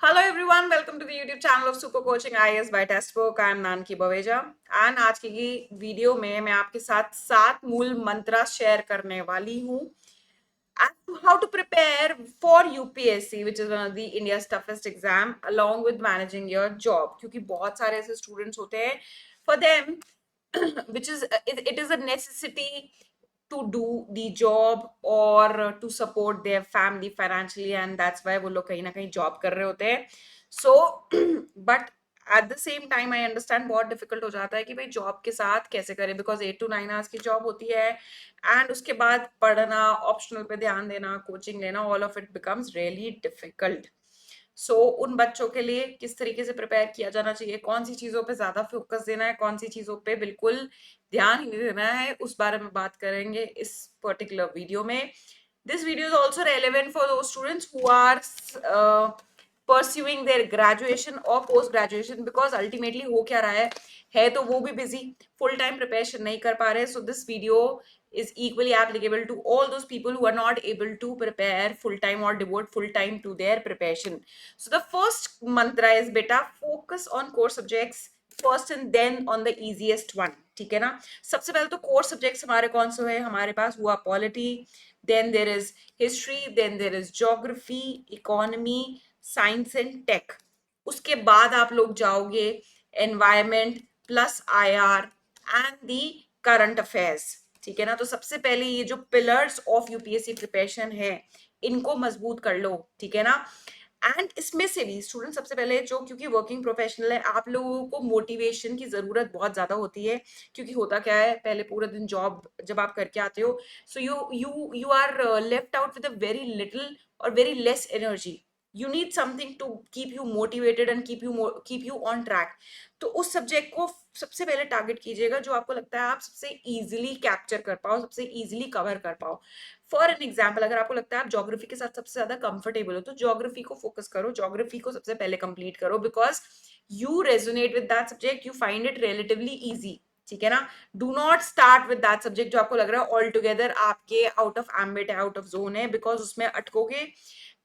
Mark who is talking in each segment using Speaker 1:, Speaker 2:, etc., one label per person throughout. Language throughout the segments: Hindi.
Speaker 1: Hello everyone, welcome to the YouTube channel of Super Coaching IAS by Testbook. I am Nanki Baweja and आज की वीडियो में मैं आपके साथ 7 मूल मंत्र शेयर करने वाली हूँ as to how to prepare for UPSC, which is one of the India's toughest exam, along with managing your job. क्योंकि बहुत सारे ऐसे students होते हैं, for them, which is it is a necessity to do the job or to support their family financially, and that's why वो लोग कहीं ना कहीं job कर रहे होते हैं. So, but at the same time I understand बहुत डिफिकल्ट हो जाता है कि भाई जॉब के साथ कैसे करें, बिकॉज 8 to 9 आवर्स की जॉब होती है एंड उसके बाद पढ़ना, ऑप्शनल पे ध्यान देना, कोचिंग लेना, all of it becomes really difficult. So उन बच्चों के लिए किस तरीके से प्रिपेयर किया जाना चाहिए, कौन सी चीजों पे ज्यादा फोकस देना है, कौन सी चीजों पे बिल्कुल ध्यान ही नहीं देना है, उस बारे में बात करेंगे इस पर्टिकुलर वीडियो में. This video is also relevant for those students who are pursuing their graduation or post graduation, because ultimately हो क्या रहा है तो वो भी busy, full time preparation नहीं कर पा रहे. So this video is equally applicable to all those people who are not able to prepare full time or devote full time to their preparation. So the first mantra is beta focus on core subjects first and then on the easiest one. ठीक है ना. सबसे पहले तो core subjects हमारे कौन से है, हमारे पास हुआ polity, then there is history, then there is geography, economy, science and tech. उसके बाद आप लोग जाओगे environment plus IR and the current affairs. ठीक है ना. तो सबसे पहले ये जो पिलर्स ऑफ यूपीएससी प्रिपरेशन है इनको मजबूत कर लो. ठीक है ना. एंड इसमें से भी स्टूडेंट सबसे पहले जो, क्योंकि वर्किंग प्रोफेशनल है, आप लोगों को मोटिवेशन की जरूरत बहुत ज्यादा होती है. क्योंकि होता क्या है, पहले पूरा दिन जॉब जब आप करके आते हो, so you are left out with a very little और very less energy. You need something to keep you motivated and keep you on track. तो उस सब्जेक्ट को सबसे पहले टारगेट कीजिएगा जो आपको लगता है आप सबसे इजीली कैप्चर कर पाओ, सबसे इजीली कवर कर पाओ. फॉर एन एग्जाम्पल, अगर आपको लगता है आप ज्योग्राफी के साथ सबसे ज्यादा कंफर्टेबल हो तो ज्योग्राफी को फोकस करो, ज्योग्राफी को सबसे पहले कंप्लीट करो, because you resonate with that subject, you find it relatively easy. ठीक है ना. Do not start with that subject जो आपको लग रहा है ऑल टुगेदर आपके आउट ऑफ एम्बिट है, आउट ऑफ जोन है, बिकॉज उसमें अटकोगे.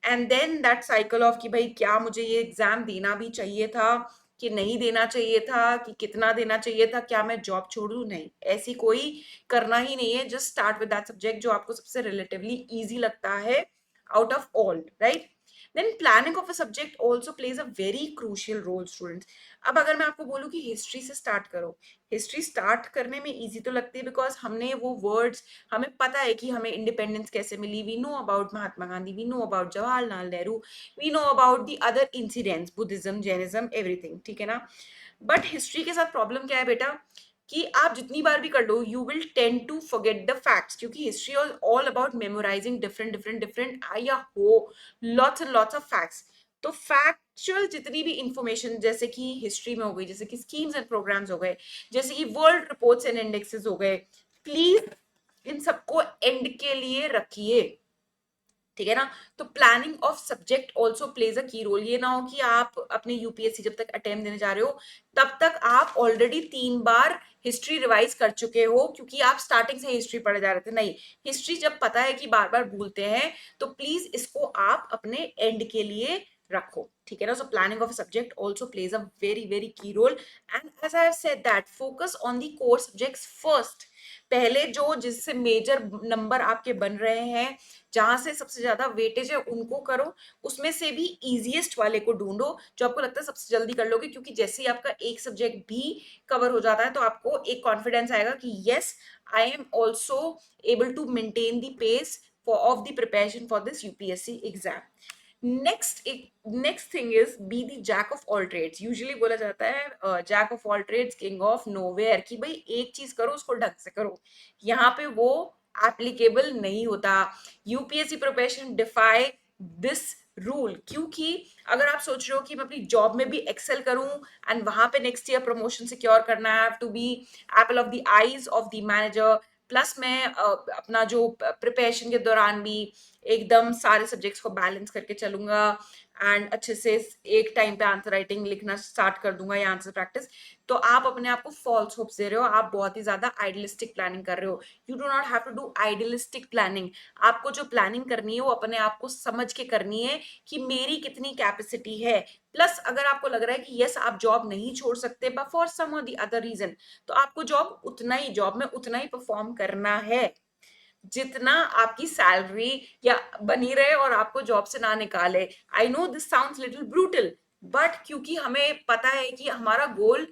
Speaker 1: And then that cycle of कि भाई क्या मुझे ये एग्जाम देना भी चाहिए था कि नहीं देना चाहिए था, कि कितना देना चाहिए था, क्या मैं जॉब छोड़ू, नहीं, ऐसी कोई करना ही नहीं है. Just start with that subject जो आपको सबसे रिलेटिवली इजी लगता है out of all, right. Then planning of a subject also plays a very crucial role students. अब अगर मैं आपको बोलूँ कि हिस्ट्री से स्टार्ट करो, हिस्ट्री स्टार्ट करने में इजी तो लगती है बिकॉज हमने वो वर्ड्स, हमें पता है कि हमें इंडिपेंडेंस कैसे मिली, we know about Mahatma Gandhi, we know about Jawaharlal Nehru, we know about the other incidents, Buddhism, Jainism, everything. ठीक है ना. बट हिस्ट्री के साथ प्रॉब्लम क्या है बेटा, कि आप जितनी बार भी कर लो you will tend to forget the facts, क्योंकि history is all about memorising different different different या हो lots and lots of facts. तो फैक्चुअल जितनी भी इंफॉर्मेशन, जैसे कि हिस्ट्री में हो गई, जैसे कि स्कीम्स एंड प्रोग्राम्स हो गए, जैसे कि वर्ल्ड रिपोर्ट्स एंड इंडेक्सेस हो गए, प्लीज इन सबको एंड के लिए रखिए. ठीक है ना. तो planning of subject also plays अ की रोल. ये ना हो कि आप अपने यूपीएससी जब तक अटेम्प्ट देने जा रहे हो तब तक आप ऑलरेडी 3 बार हिस्ट्री रिवाइज कर चुके हो, क्योंकि आप स्टार्टिंग से हिस्ट्री पढ़े जा रहे थे. नहीं, हिस्ट्री जब पता है कि बार बार भूलते हैं तो प्लीज इसको आप अपने एंड के लिए रखो. ठीक है ना. So planning of subject also plays a very very key role. And as I have said that focus on the core subjects first. पहले जो जिससे मेजर नंबर आपके बन रहे हैं, जहां से सबसे ज्यादा वेटेज है, उनको करो. उसमें से भी इजीएस्ट वाले को ढूंढो जो आपको लगता है सबसे जल्दी कर लोगे, क्योंकि जैसे ही आपका एक सब्जेक्ट भी कवर हो जाता है तो आपको एक कॉन्फिडेंस आएगा कि yes, I am also able to maintain the pace for of the preparation for this UPSC exam. Next thing is be the jack of all trades. Usually बोला जाता है jack of all trades king of nowhere, कि भाई एक चीज करो उसको ढंग से करो. यहाँ पे वो एप्लीकेबल नहीं होता. UPSC preparation defy this rule, क्योंकि अगर आप सोच रहे हो कि मैं अपनी जॉब में भी एक्सेल करूं एंड वहां पे नेक्स्ट ईयर प्रमोशन सिक्योर करना है, to be apple of the eyes of the manager, plus मैं अपना जो प्रिपरेशन के दौरान भी एकदम सारे सब्जेक्ट्स को बैलेंस करके चलूंगा एंड अच्छे से एक टाइम पे आंसर राइटिंग लिखना स्टार्ट कर दूंगा या आंसर प्रैक्टिस, तो आप अपने आप को फॉल्स होप्स दे रहे हो, आप बहुत ही ज्यादा आइडियलिस्टिक प्लानिंग कर रहे हो। You do not have to do idealistic planning. आपको जो प्लानिंग करनी है वो अपने आप को समझ के करनी है कि मेरी कितनी कैपेसिटी है। प्लस अगर आपको लग रहा है कि यस आप जॉब नहीं छोड़ सकते बट फॉर सम और द अदर रीजन, तो आपको जॉब में उतना ही परफॉर्म करना है जितना आपकी सैलरी या बनी रहे और आपको जॉब से ना निकाले। I know this sounds little brutal, but क्योंकि हमें पता है कि हमारा गोल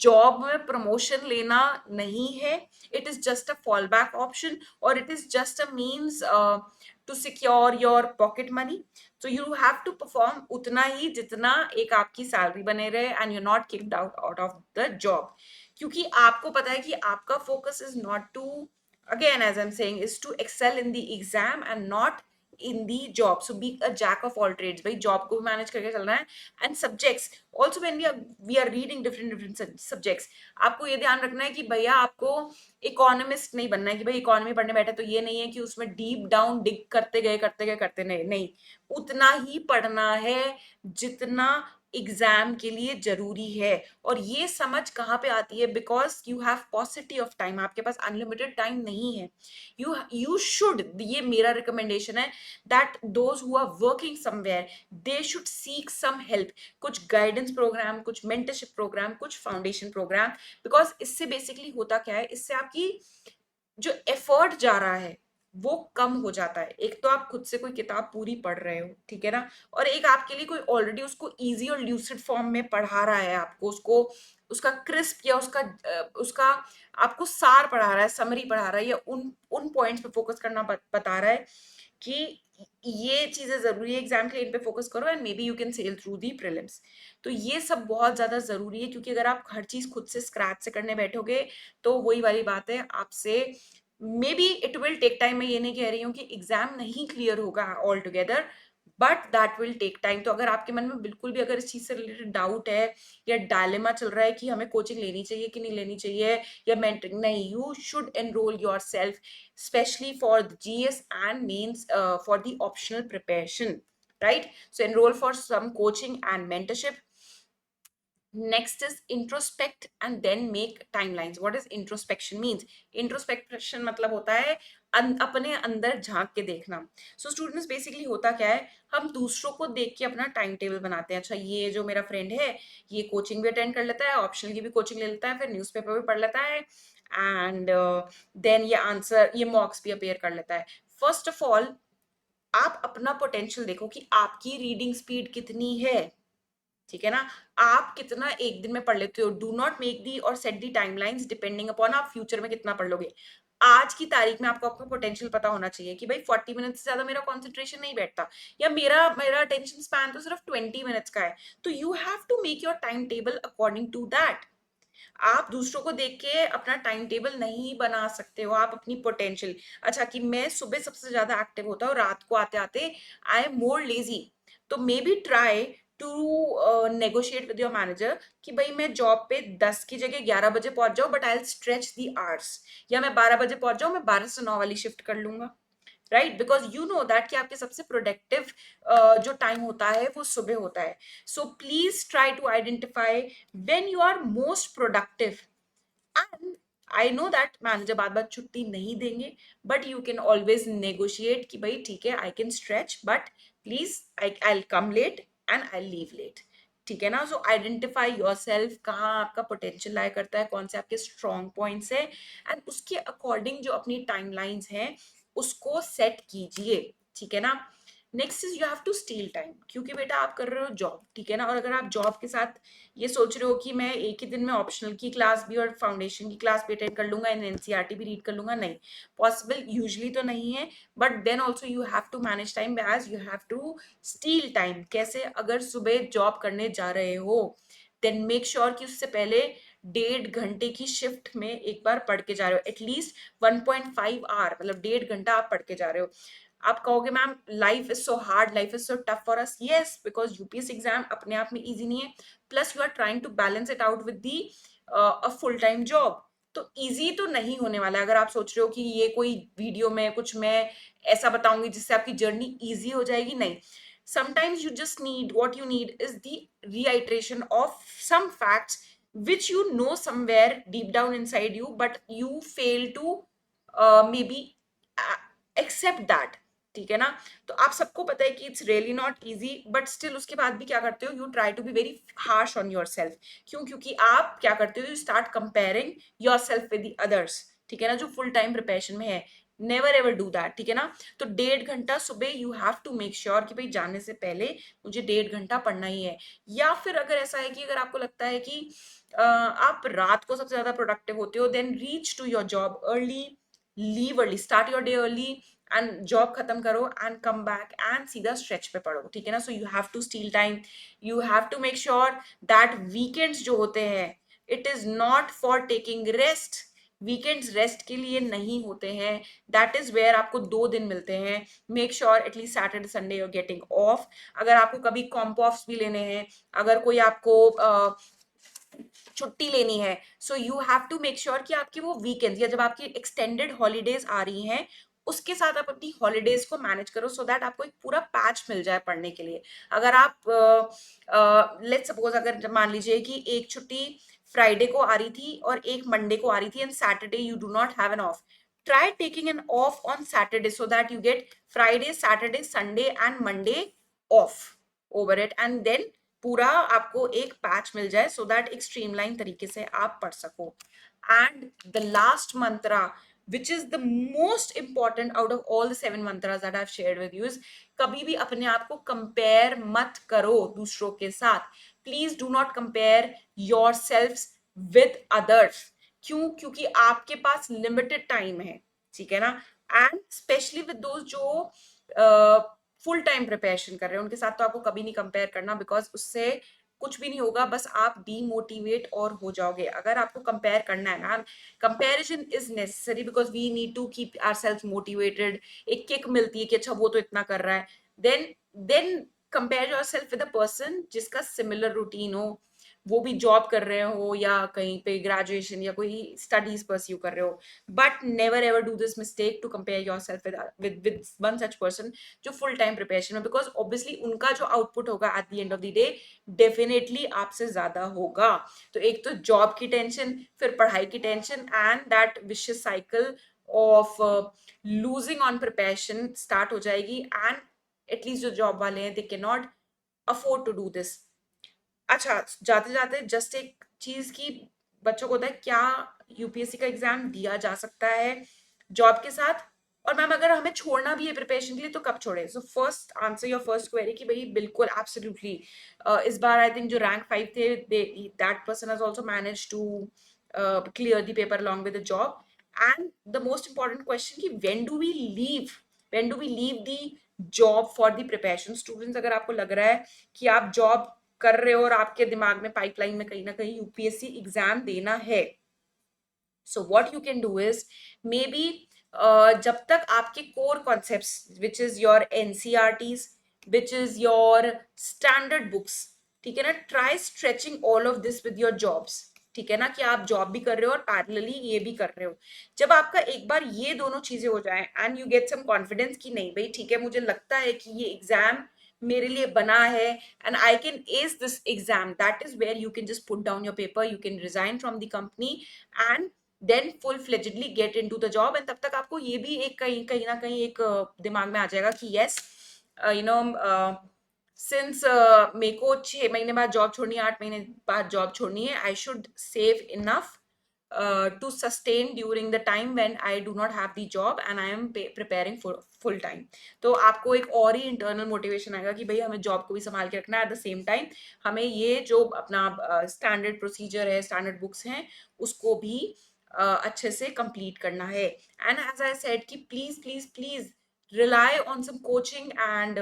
Speaker 1: जॉब में प्रमोशन लेना नहीं है, it is just a fall back option और it is just a means to secure your pocket money. So you have to perform उतना ही जितना एक आपकी सैलरी बने रहे and you not kicked out of the job, क्योंकि आपको पता है कि आपका focus is not to, again as I'm saying, is to excel in the exam and not in the job. So be a jack of all trades, भाई job को भी manage करके चलना है। and subjects also, when we are reading different subjects, आपको ये ध्यान रखना है कि भैया आपको इकोनॉमिस्ट नहीं बनना है कि भाई इकोनॉमी पढ़ने बैठे तो ये नहीं है कि उसमें डीप डाउन डिग करते नहीं नहीं, उतना ही पढ़ना है जितना एग्जाम के लिए जरूरी है। और ये समझ कहाँ पे आती है, because you have पॉसिटी of time, आपके पास अनलिमिटेड टाइम नहीं है। यू शुड, ये मेरा रिकमेंडेशन है, that those who are working somewhere they should seek some help, कुछ गाइडेंस प्रोग्राम, कुछ मेंटरशिप प्रोग्राम, कुछ फाउंडेशन प्रोग्राम। बिकॉज इससे बेसिकली होता क्या है, इससे आपकी जो एफर्ट जा रहा है वो कम हो जाता है। एक तो आप खुद से कोई किताब पूरी पढ़ रहे हो, ठीक है ना, और एक आपके लिए कोई ऑलरेडी उसको इजी और ल्यूसिड फॉर्म में पढ़ा रहा है, आपको उसको उसका क्रिस्प या उसका आपको सार पढ़ा रहा है, समरी पढ़ा रहा है, या उन उन पॉइंट्स पे फोकस करना बता रहा है कि ये चीजें जरूरी है एग्जाम के लिए, इन पे फोकस करो and may be you can sell through the prelims. तो ये सब बहुत ज्यादा जरूरी है, क्योंकि अगर आप हर चीज खुद से स्क्रैच से करने बैठोगे तो वही वाली बात है, आपसे maybe it will take time. मैं ये नहीं कह रही हूँ कि एग्जाम नहीं क्लियर होगा all together, but that will take time. तो अगर आपके मन में बिल्कुल भी अगर इस चीज से रिलेटेड डाउट है या डायलेमा चल रहा है कि हमें कोचिंग लेनी चाहिए कि नहीं लेनी चाहिए या मेंटरिंग, नहीं, you should enroll yourself specially for the GS and mains for the optional preparation, right? So enroll for some coaching and mentorship. Next is introspect and then make timelines. What is introspection means? Introspection मतलब होता है अपने अंदर झांक के देखना। So students basically होता क्या है, हम दूसरों को देख के अपना टाइम टेबल बनाते हैं। अच्छा ये जो मेरा फ्रेंड है ये कोचिंग भी अटेंड कर लेता है, ऑप्शनल की भी कोचिंग ले लेता है, फिर न्यूज़पेपर भी पढ़ लेता है एंड देन ये मॉक्स भी अपेयर कर लेता है। फर्स्ट ऑफ ऑल आप अपना पोटेंशियल देखो कि आपकी रीडिंग स्पीड कितनी है, ठीक है ना, आप कितना एक दिन में पढ़ लेते हो। डू नॉट मेक दी और सेट दी टाइमलाइंस डिपेंडिंग अपॉन आप फ्यूचर में कितना पढ़ लोगे। आज की तारीख में आपको अपना पोटेंशियल पता होना चाहिए कि भाई 40 मिनट से ज्यादा मेरा कंसंट्रेशन नहीं बैठता, या मेरा मेरा अटेंशन स्पैन तो सिर्फ 20 मिनट्स का है। तो you have to make your time table according to that. आप दूसरों को देख के अपना टाइम टेबल नहीं बना सकते हो, आप अपनी पोटेंशियल। अच्छा कि मैं सुबह सबसे ज्यादा एक्टिव होता हूँ, रात को आते आते आई एम मोर लेजी, तो maybe try to negotiate with your manager कि भाई मैं जॉब पे 10 की जगह 11 बजे पहुंच जाऊं, but I stretch the hours, या मैं 12 बजे पहुंच जाऊं, मैं 12 से 9 वाली शिफ्ट कर लूंगा, right? Because you know that कि आपके सबसे प्रोडक्टिव जो टाइम होता है वो सुबह होता है। So please try to identify when you are most productive. And I know that manager बार बार छुट्टी नहीं देंगे, but you can always negotiate कि भाई ठीक है I can stretch, but please I come late and I leave late, ठीक है ना। सो आइडेंटिफाई योर सेल्फ, कहाँ आपका पोटेंशियल लाया करता है, कौन से आपके स्ट्रॉन्ग पॉइंट्स है, एंड उसके अकॉर्डिंग जो अपनी टाइमलाइंस हैं उसको सेट कीजिए, ठीक है ना। Next is you have to steal time, क्योंकि बेटा आप कर रहे हो जॉब, ठीक है ना, और अगर आप जॉब के साथ ये सोच रहे हो कि मैं एक ही दिन में ऑप्शनल की क्लास भी और फाउंडेशन की क्लास भी अटेंड कर लूंगा एंड NCERT भी रीड कर लूंगा, नहीं पॉसिबल यूजुअली तो नहीं है, but then also you have to manage time as you have to steal time. कैसे? अगर सुबह जॉब करने जा रहे हो देन मेक श्योर कि उससे पहले 1.5 घंटे की शिफ्ट में एक बार पढ़ के जा रहे हो, एटलीस्ट 1.5 आवर, मतलब 1.5 घंटा आप पढ़ के जा रहे हो। आप कहोगे ma'am life is so hard, life is so tough for us, yes, because UPSC exam अपने आप में इजी नहीं है, plus you are trying to balance it out with the a full time job. तो इजी तो नहीं होने वाला है। अगर आप सोच रहे हो कि ये कोई वीडियो में कुछ मैं ऐसा बताऊंगी जिससे आपकी जर्नी इजी हो जाएगी, नहीं। sometimes you just need, what you need is the reiteration of some facts which you know somewhere deep down inside you, but you fail to maybe accept that. ठीक है ना? तो आप सबको पता है कि it's really not easy, but still उसके बाद भी क्या करते हो, you try to be very harsh on yourself. क्यों? क्योंकि आप क्या करते हो, you start comparing yourself with the others. ठीक है ना? जो फुल टाइम प्रिपरेशन में है, नेवर एवर डू दैट. ठीक है ना? तो 1.5 घंटा सुबह you have to make sure कि भाई जाने से पहले मुझे 1.5 घंटा पढ़ना ही है. या फिर अगर ऐसा है कि अगर आपको लगता है कि आप रात को सबसे ज्यादा प्रोडक्टिव होते हो, then reach to your job early, leave early, start your day early and job खत्म करो एंड कम बैक एंड सीधा स्ट्रेच पे पढ़ो. ठीक है ना? So you have to steal time, you have to make sure that weekends जो होते हैं, it is not for taking rest. Weekends rest के लिए नहीं होते हैं. दैट इज वेयर आपको 2 दिन मिलते हैं. Make sure at least Saturday Sunday you're getting off. अगर आपको कभी कॉम्प ऑफ्स भी लेने हैं, अगर कोई आपको छुट्टी लेनी है, so you have to make sure कि आपकी वो वीकेंड या जब आपकी एक्सटेंडेड हॉलीडेज आ रही हैं, उसके साथ आप अपनी हॉलीडेज को मैनेज करो, सो दैट आपको एक पूरा पैच मिल जाए पढ़ने के लिए. अगर आप लेट्स सपोज, अगर मान लीजिए कि एक छुट्टी फ्राइडे को आ रही थी और एक मंडे को आ रही थी and Saturday you do not have an of, try taking an off on Saturday so that you get Friday, Saturday, Sunday and Monday off over it, and then पूरा आपको एक पैच मिल जाए सो दैट एक स्ट्रीमलाइन तरीके से आप पढ़ सको. And the last Mantra which is the most important out of all the 7 mantras that I've shared with you is, कभी भी अपने आप को कंपेयर मत करो दूसरों के साथ. Please do not compare your self with others. क्यों? क्योंकि आपके पास लिमिटेड टाइम है. ठीक है ना? एंड स्पेशली विद दोज जो फुल टाइम प्रिपरेशन कर रहे हैं, उनके साथ तो आपको कभी नहीं कंपेयर करना, बिकॉज उससे कुछ भी नहीं होगा, बस आप डीमोटिवेट और हो जाओगे. अगर आपको कंपेयर करना है ना, comparison is necessary because we need to keep ourselves motivated. एक किक मिलती है कि अच्छा वो तो इतना कर रहा है. Then compare yourself with a person जिसका सिमिलर रूटीन हो, वो भी जॉब कर रहे हो या कहीं पे ग्रेजुएशन या कोई स्टडीज परस्यू कर रहे हो. But never ever do this mistake to compare yourself with one such person जो फुल टाइम प्रिपरेशन में, बिकॉज ऑब्वियसली उनका जो आउटपुट होगा at the end of the day definitely आपसे ज्यादा होगा. तो एक तो जॉब की टेंशन, फिर पढ़ाई की tension, and that vicious cycle of losing on preparation start हो जाएगी. एंड एटलीस्ट जो जॉब वाले हैं, they can not afford to do this. अच्छा, जाते जाते जस्ट एक चीज की, बच्चों को होता है क्या यूपीएससी का एग्जाम दिया जा सकता है जॉब के साथ, और मैम अगर हमें छोड़ना भी है प्रिपरेशन के लिए तो कब छोड़े? So first answer your first query कि भाई बिल्कुल एब्सोल्युटली. इस बार आई थिंक जो रैंक 5 थे, that person has also manage to clear the paper along with the job. And the most important question कि when do we leave the job for the preparation? Students, अगर आपको लग रहा है कि आप जॉब कर रहे हो और आपके दिमाग में पाइपलाइन में कहीं ना कहीं यूपीएससी एग्जाम देना है, so what you can do is, may be जब तक आपके core concepts which is your NCERTs, which is your standard books, ठीक है ना, try stretching all of this with your jobs. ठीक है ना, कि आप जॉब भी कर रहे हो और पैरेलली ये भी कर रहे हो. जब आपका एक बार ये दोनों चीजें हो जाए and you get some confidence कि नहीं भाई ठीक है, मुझे लगता है कि ये एग्जाम मेरे लिए बना है and I can ace this exam, that is where you can just put down your paper, you can resign from the company and then full fledgedly get into the job. And तब तक आपको ये भी एक कहीं कहीं ना कहीं एक दिमाग में आ जाएगा कि yes, you know, सिंस मेरे को 6 महीने बाद जॉब छोड़नी है, 8 महीने बाद जॉब छोड़नी है, I should save enough to sustain during the time when I do not have the job and I am preparing for full time. तो आपको एक और ही इंटरनल मोटिवेशन आएगा कि भाई हमें जॉब को भी संभाल के रखना है, एट द सेम टाइम हमें ये जो अपना स्टैंडर्ड प्रोसीजर है, स्टैंडर्ड बुक्स हैं, उसको भी अच्छे से कंप्लीट करना है. एंड एज आई सेड कि please please please rely on some coaching and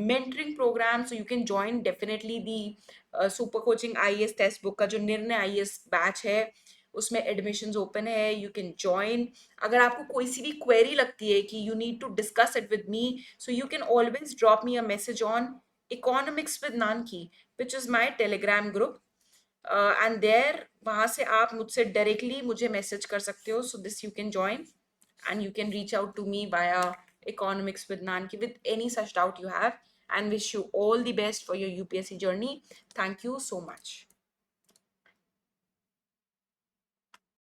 Speaker 1: mentoring program, so you can join definitely the super coaching IAS textbook का जो निर्णय IAS बैच है, उसमें एडमिशंस ओपन है, यू कैन ज्वाइन. अगर आपको कोई सी भी क्वेरी लगती है कि you need to discuss it with me, so you can always drop me a message on economics with Nanki, which is my Telegram group, and there वहां से आप मुझसे डायरेक्टली मुझे मैसेज कर सकते हो. So this you can join and you can reach out to me via economics with Nanki with any such doubt you have, and wish you all the best for your UPSC journey. Thank you so much.